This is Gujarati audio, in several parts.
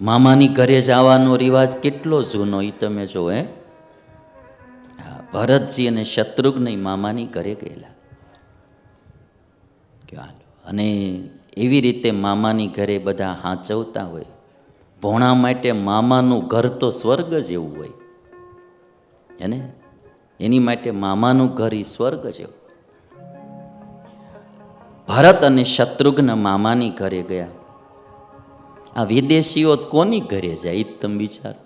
મામાની ઘરે જવાનો રિવાજ કેટલો જૂનો એ તમે જો. ભરતજી અને શત્રુઘ્ન મામાની ઘરે ગયેલા અને એવી રીતે મામાની ઘરે બધા હાંચવતા હોય. ભોણા માટે મામાનું ઘર તો સ્વર્ગ જેવું હોય એને, એની માટે મામાનું ઘર એ સ્વર્ગ જેવું. ભરત અને શત્રુઘ્ન મામાની ઘરે ગયા. આ વિદેશીઓ કોની ઘરે જાય એ તમે વિચારો.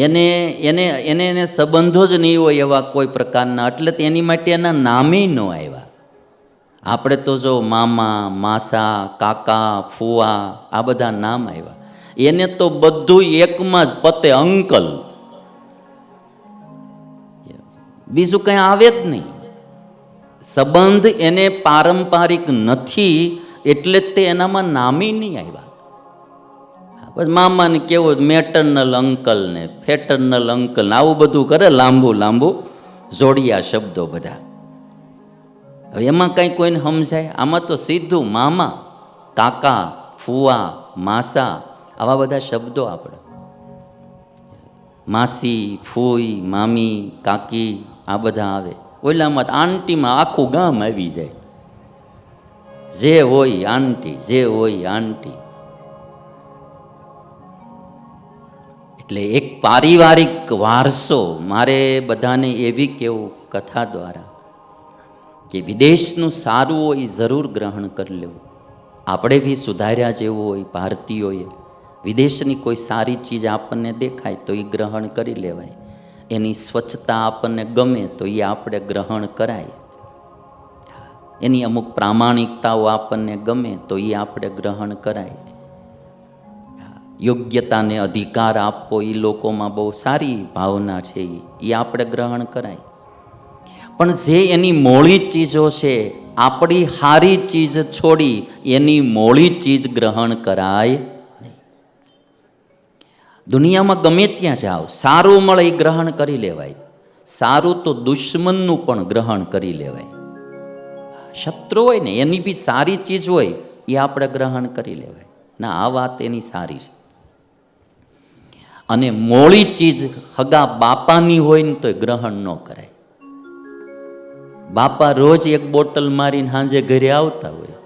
એને એને એને એને સંબંધો જ નહીં હોય એવા કોઈ પ્રકારના, એટલે એની માટે એના નામે ન આવ્યા. આપણે તો જો મામા, માસા, કાકા, ફુવા આ બધા નામ આવ્યા. એને તો બધું એકમાં જ પતે, અંકલ, બીજું કંઈ આવે જ નહીં. સંબંધ એને પારંપરિક નથી એટલે જ તે એનામાં નામે નહીં આવ્યા. પછી મામાને કેવું મેટર્નલ અંકલ ને ફેટર્નલ અંકલ આવું બધું કરે, લાંબુ લાંબુ જોડિયા શબ્દો બધા. હવે એમાં કંઈ કોઈને સમજાય? આમાં તો સીધું મામા, કાકા, ફુવા, માસા આવા બધા શબ્દો આપણે. માસી, ફૂઈ, મામી, કાકી આ બધા આવે. ઓલામાં આંટીમાં આખું ગામ આવી જાય. જે હોય આંટી, જે હોય આંટી. એટલે એક પારિવારિક વારસો મારે બધાને એવી કહેવું કથા દ્વારા કે વિદેશનું સારું હોય જરૂર ગ્રહણ કરી લેવું. આપણે બી સુધાર્યા જેવું હોય ભારતીયોએ. વિદેશની કોઈ સારી ચીજ આપણને દેખાય તો એ ગ્રહણ કરી લેવાય. એની સ્વચ્છતા આપણને ગમે તો એ આપણે ગ્રહણ કરાય. એની અમુક પ્રામાણિકતાઓ આપણને ગમે તો એ આપણે ગ્રહણ કરાય. યોગ્યતાને અધિકાર આપવો એ લોકોમાં બહુ સારી ભાવના છે, એ આપણે ગ્રહણ કરાય. પણ જે એની મોળી ચીજો છે, આપણી સારી ચીજ છોડી એની મોળી ચીજ ગ્રહણ કરાય નહીં. દુનિયામાં ગમે ત્યાં જાઓ, સારું મળે એ ગ્રહણ કરી લેવાય. સારું તો દુશ્મનનું પણ ગ્રહણ કરી લેવાય. શત્રુ હોય ને એની બી સારી ચીજ હોય એ આપણે ગ્રહણ કરી લેવાય. ના, આ વાત એની સારી છે. અને મોળી ચીજ હગા બાપાની હોય ને તો ગ્રહણ ન કરાય. બાપા રોજ એક બોટલ મારીને સાંજે ઘરે આવતા હોય,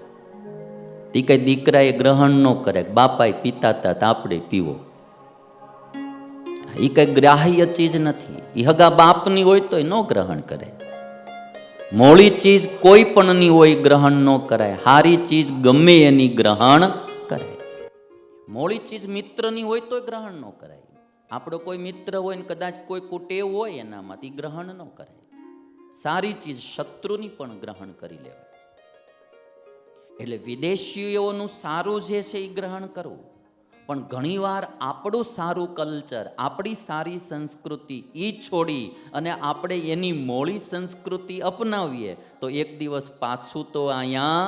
એ કઈ દીકરાએ ગ્રહણ ન કરે. બાપાએ પીતા હતા તો આપણે પીવો, એ કઈ ગ્રાહ્ય ચીજ નથી. એ હગા બાપની હોય તો ન ગ્રહણ કરે. મોળી ચીજ કોઈ પણની હોય ગ્રહણ ન કરાય. હારી ચીજ ગમે એની ગ્રહણ કરાય. મોળી ચીજ મિત્રની હોય તો ગ્રહણ ન કરાય. આપણો કોઈ મિત્ર હોય ને કદાચ કોઈ કુટેવ હોય એનામાંથી ગ્રહણ ન કરાય. સારી ચીજ શત્રુની પણ ગ્રહણ કરી લેવાય. એટલે વિદેશીઓનું સારું જે છે એ ગ્રહણ કરવું. પણ ઘણીવાર આપણું સારું કલ્ચર, આપણી સારી સંસ્કૃતિ એ છોડી અને આપણે એની મોળી સંસ્કૃતિ અપનાવીએ તો એક દિવસ પાછું તો અહીંયા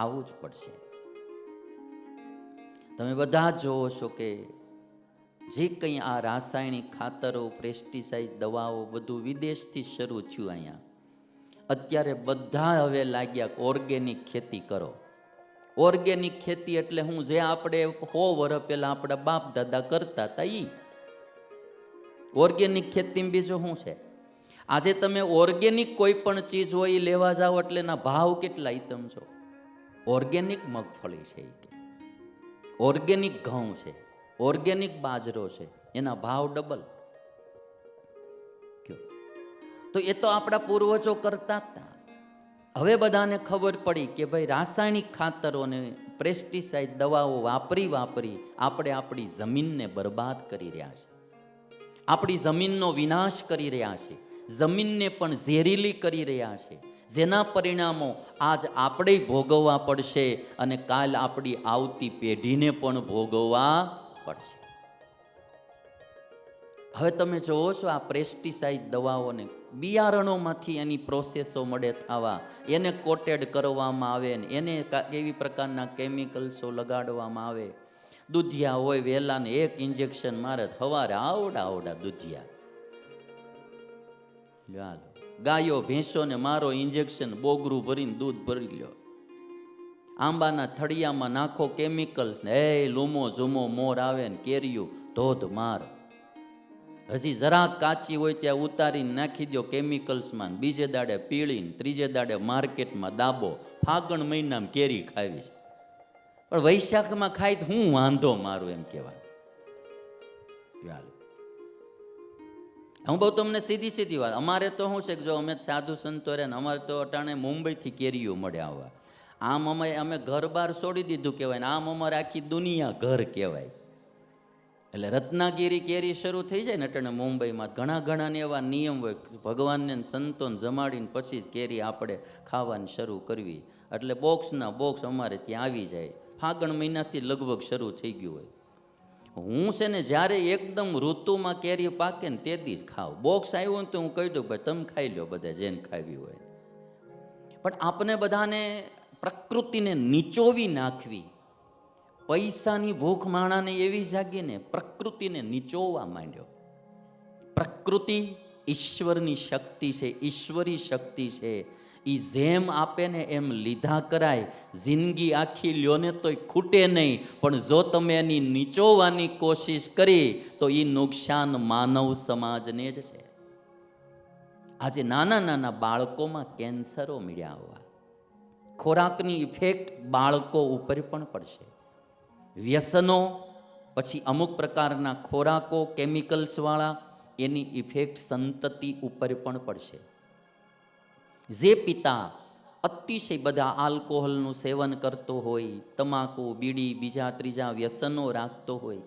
આવવું જ પડશે. તમે બધા જોવો છો કે જે કંઈ આ રાસાયણિક ખાતરો, પેસ્ટિસાઇડ, દવાઓ બધું વિદેશથી શરૂ થયું અહીંયા. અત્યારે બધા હવે લાગ્યા ઓર્ગેનિક ખેતી કરો. ઓર્ગેનિક ખેતી એટલે હું જે આપણે 100 વર્ષ પહેલા આપણા બાપ દાદા કરતા હતા એ ઓર્ગેનિક ખેતી. બીજું શું છે? આજે તમે ઓર્ગેનિક કોઈ પણ ચીજ હોય એ લેવા જાઓ એટલે એના ભાવ કેટલા તમે છો. ઓર્ગેનિક મગફળી છે, ઓર્ગેનિક ઘઉં છે, ઓર્ગેનિક બાજરો છે, એના ભાવ ડબલ. તો એ તો આપણા પૂર્વજો કરતા હતા. હવે બધાને ખબર પડી કે ભાઈ રાસાયણિક ખાતરોને પેસ્ટિસાઇડ દવાઓ વાપરી આપણે આપણી જમીનને બરબાદ કરી રહ્યા છે. આપણી જમીનનો વિનાશ કરી રહ્યા છે. જમીનને પણ ઝેરીલી કરી રહ્યા છે. જેના પરિણામો આજ આપણે ભોગવવા પડશે અને કાલ આપણી આવતી પેઢીને પણ ભોગવવા પડશે. હવે તમે જોવો છો આ પેસ્ટિસાઇડ દવાઓને બિયારણોમાંથી એની પ્રોસેસો મળે થવા, એને કોટેડ કરવામાં આવે ને એને કેવી પ્રકારના કેમિકલ્સો લગાડવામાં આવે. દૂધિયા હોય વહેલાને એક ઇન્જેક્શન મારે સવારે આવડા દૂધિયા. ગાયો ભેંસોને મારો ઇન્જેક્શન બોગરું ભરીને દૂધ ભરી લ્યો. આંબાના થળિયામાં નાખો કેમિકલ્સ ને એ લૂમો ઝૂમો મોર આવે ને કેરીયું ધોધમાર. હજી જરાક કાચી હોય ત્યાં ઉતારીને નાખી દો કેમિકલ્સમાં, બીજે દાડે પીળીને ત્રીજે દાડે માર્કેટમાં દાબો. ફાગણ મહિનામાં કેરી ખાવી છે, પણ વૈશાખમાં ખાઈ તો હું વાંધો મારું એમ કહેવાય. હું બહુ તમને સીધી વાત, અમારે તો શું છે કે જો અમે સાધુ સંતો રહે ને, અમારે તો અટાણે મુંબઈથી કેરીઓ મળે આવવા. આમ અમે ઘર બહાર છોડી દીધું કહેવાય ને, આમ અમારે આખી દુનિયા ઘર કહેવાય. એટલે રત્નાગીરી કેરી શરૂ થઈ જાય ને અટાણે મુંબઈમાં ઘણા ને એવા નિયમ હોય, ભગવાનને સંતોને જમાડીને પછી જ કેરી આપણે ખાવાની શરૂ કરવી. એટલે બોક્સના બોક્સ અમારે ત્યાં આવી જાય. ફાગણ મહિનાથી લગભગ શરૂ થઈ ગયું હોય. હું છે ને જ્યારે એકદમ ઋતુમાં કેરી પાકે ને તેથી જ ખાવ. બોક્સ આવ્યું ને તો હું કહી દઉં ભાઈ તમે ખાઈ લો બધા જેને ખાવી હોય. પણ આપણે બધાને પ્રકૃતિને નીચોવી નાખવી. પૈસાની ભૂખ માણાને એવી જાગી ને પ્રકૃતિને નીચોવા માંડ્યો. પ્રકૃતિ ઈશ્વરની શક્તિ છે, ઈશ્વરી શક્તિ છે. એ જેમ આપે ને એમ લીધા કરાય. જિંદગી આખી લ્યો ને તોય ખૂટે નહીં, પણ જો તમે એની નીચોવાની કોશિશ કરી તો એ નુકસાન માનવ સમાજને જ છે. આજે નાના બાળકોમાં કેન્સરો મળ્યા હોવા. ખોરાકની ઇફેક્ટ બાળકો ઉપર પણ પડશે. વ્યસનો, પછી અમુક પ્રકારના ખોરાકો કેમિકલ્સવાળા, એની ઇફેક્ટ સંતતિ ઉપર પણ પડશે. જે પિતા અતિશય બધા આલ્કોહોલનું સેવન કરતો હોય, તમાકુ બીડી બીજા ત્રીજા વ્યસનો રાખતો હોય,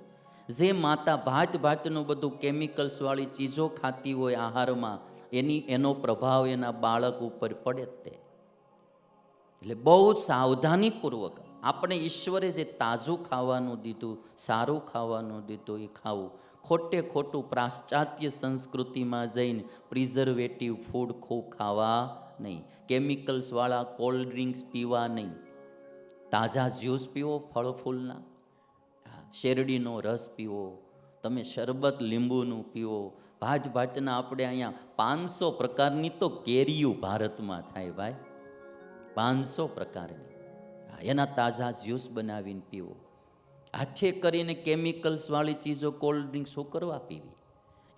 જે માતા ભાતનું બધું કેમિકલ્સવાળી ચીજો ખાતી હોય આહારમાં, એનો પ્રભાવ એના બાળક ઉપર પડે જ તે. એટલે બહુ સાવધાનીપૂર્વક આપણે ઈશ્વરે જે તાજું ખાવાનું દીધું, સારું ખાવાનું દીધું એ ખાવું. ખોટું પાશ્ચાત્ય સંસ્કૃતિમાં જઈને પ્રિઝર્વેટિવ ફૂડ ખૂબ ખાવા નહીં, કેમિકલ્સવાળા કોલ્ડ ડ્રિંક્સ પીવા નહીં. તાજા જ્યુસ પીવો ફળ ફૂલના, શેરડીનો રસ પીવો, તમે શરબત લીંબુનું પીવો. ભાતના આપણે અહીંયા 500 પ્રકારની તો કેરીઓ ભારતમાં થાય ભાઈ, 500 પ્રકારની. એના તાજા જ્યુસ બનાવીને પીવો. હાથે કરીને કેમિકલ્સવાળી ચીજો કોલ્ડ ડ્રિંક્સ શું કરવા પીવી?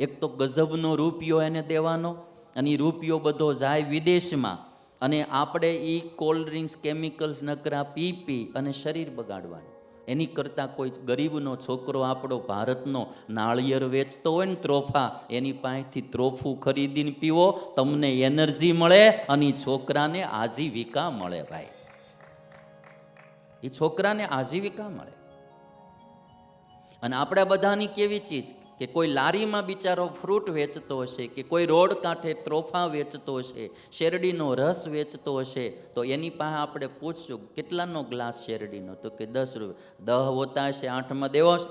એક તો ગજબનો રૂપિયો એને દેવાનો, અને એ રૂપિયો બધો જાય વિદેશમાં, અને આપણે એ કોલ્ડ ડ્રિંક્સ કેમિકલ્સ નકરા પી અને શરીર બગાડવાનું. એની કરતાં કોઈ ગરીબનો છોકરો આપણો ભારતનો નાળિયેર વેચતો હોય ને ત્રોફા, એની પાસેથી ત્રોફું ખરીદીને પીવો, તમને એનર્જી મળે અને એ છોકરાને આજીવિકા મળે ભાઈ. એ છોકરાને આજીવિકા મળે. અને આપણે બધાની કેવી ચીજ કે કોઈ લારીમાં બિચારો ફ્રૂટ વેચતો હશે, કે કોઈ રોડ કાંઠે ત્રોફા વેચતો હશે, શેરડીનો રસ વેચતો હશે, તો એની પાસે આપણે પૂછશું કેટલાનો ગ્લાસ શેરડીનો? તો કે 10 રૂપિયા. 10 હોતા હશે, 8માં દેવો છે,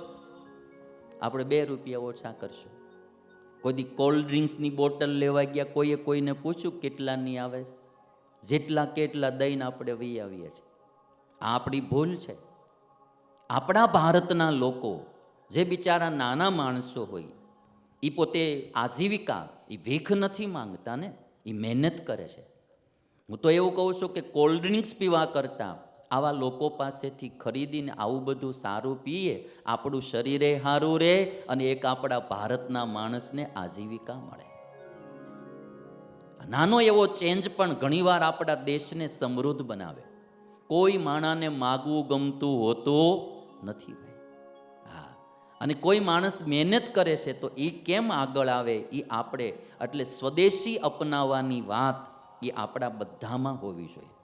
આપણે 2 રૂપિયા ઓછા કરશું. કોઈ દી કોલ્ડ ડ્રિંક્સની બોટલ લેવા ગયા, કોઈને પૂછ્યું કેટલાની આવે છે? જેટલા કેટલા દઈને આપણે વી આવીએ છીએ. આ આપણી ભૂલ છે. આપણા ભારતના લોકો જે બિચારા નાના માણસો હોય, એ પોતે આજીવિકા, એ ભીખ નથી માંગતા ને, એ મહેનત કરે છે. હું તો એવું કહું છું કે કોલ્ડ ડ્રિંક્સ પીવા કરતાં આવા લોકો પાસેથી ખરીદીને આવું બધું સારું પીએ, આપણું શરીરે સારું રહે અને એક આપણા ભારતના માણસને આજીવિકા મળે. નાનો એવો ચેન્જ પણ ઘણીવાર આપણા દેશને સમૃદ્ધ બનાવે. કોઈ માણાને માગવું ગમતું હોતું નથી ભાઈ. હા, અને કોઈ માણસ મહેનત કરે છે તો એ કેમ આગળ આવે એ આપણે, એટલે સ્વદેશી અપનાવવાની વાત એ આપણા બધામાં હોવી જોઈએ.